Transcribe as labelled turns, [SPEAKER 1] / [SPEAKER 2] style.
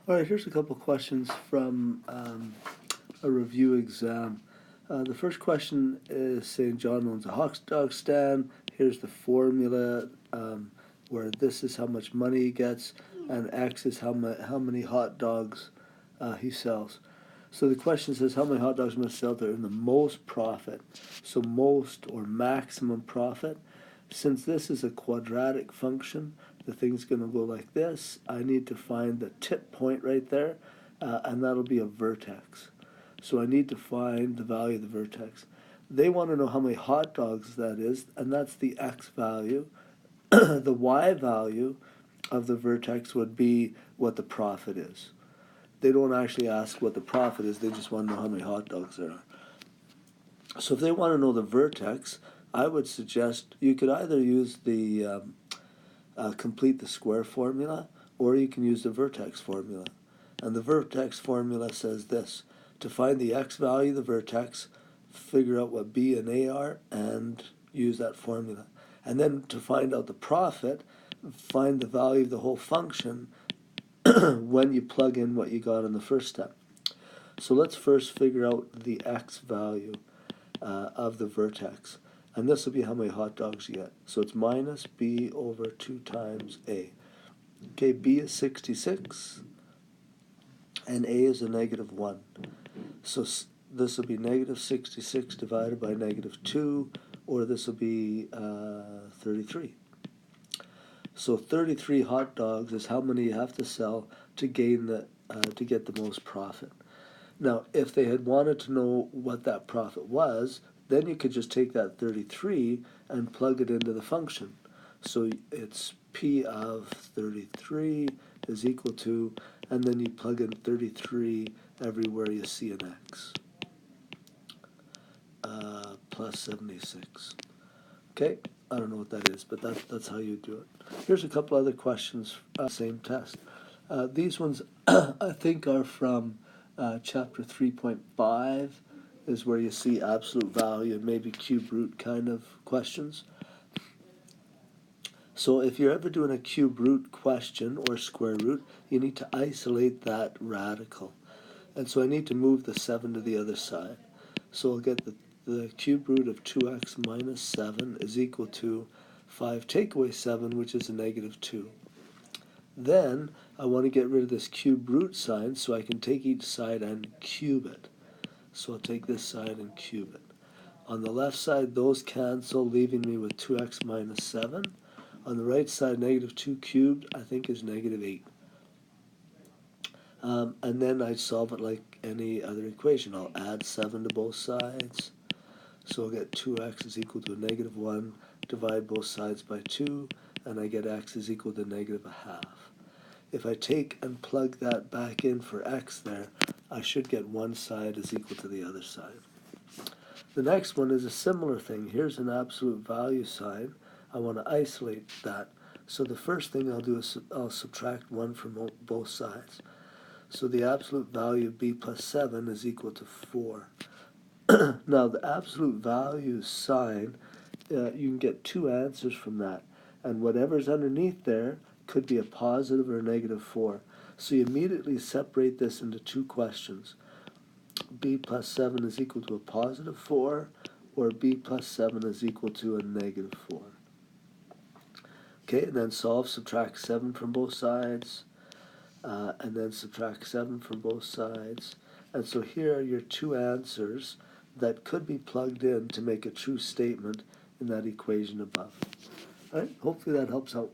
[SPEAKER 1] All right, here's a couple questions from a review exam. The first question is saying John owns a hot dog stand. Here's the formula where this is how much money he gets, and X is how many hot dogs he sells. So the question says how many hot dogs must sell to earn the most profit. So most or maximum profit. Since this is a quadratic function, the thing's going to go like this. I need to find the tip point right there, and that'll be a vertex. So I need to find the value of the vertex. They want to know how many hot dogs that is, and that's the x value. The y value of the vertex would be what the profit is. They don't actually ask what the profit is, they just want to know how many hot dogs there are. So if they want to know the vertex, I would suggest you could either use the complete the square formula, or you can use the vertex formula. And the vertex formula says this: to find the x value of the vertex, figure out what b and a are, and use that formula. And then to find out the profit, find the value of the whole function when you plug in what you got in the first step. So let's first figure out the x value of the vertex. And this will be how many hot dogs you get. So it's minus b over 2 times a. Okay, b is 66, and a is a negative 1. So this will be negative 66 divided by negative 2, or this will be 33. So 33 hot dogs is how many you have to sell to gain to get the most profit. Now, if they had wanted to know what that profit was, then you could just take that 33 and plug it into the function. So it's p of 33 is equal to, and then you plug in 33 everywhere you see an x, plus 76. Okay, I don't know what that is, but that's how you do it. Here's a couple other questions, same test. These ones I think are from chapter 3.5, is where you see absolute value and maybe cube root kind of questions. So if you're ever doing a cube root question or square root, you need to isolate that radical. And so I need to move the 7 to the other side. So I'll get the cube root of 2x minus 7 is equal to 5 take away 7, which is a negative 2. Then I want to get rid of this cube root sign, so I can take each side and cube it. So I'll take this side and cube it. On the left side, those cancel, leaving me with 2x minus 7. On the right side, negative 2 cubed, I think, is negative 8. And then I solve it like any other equation. I'll add 7 to both sides. So I'll get 2x is equal to a negative 1, divide both sides by 2, and I get x is equal to negative a half. If I take and plug that back in for x there, I should get one side is equal to the other side. The next one is a similar thing. Here's an absolute value sign. I want to isolate that. So the first thing I'll do is I'll subtract 1 from both sides. So the absolute value of b plus 7 is equal to 4. Now the absolute value sign, you can get 2 answers from that. And whatever's underneath there could be a positive or a negative 4. So you immediately separate this into 2 questions. B plus 7 is equal to a positive 4, or B plus 7 is equal to a negative 4. Okay, and then solve, subtract 7 from both sides, and then subtract 7 from both sides. And so here are your 2 answers that could be plugged in to make a true statement in that equation above. All right, hopefully that helps out.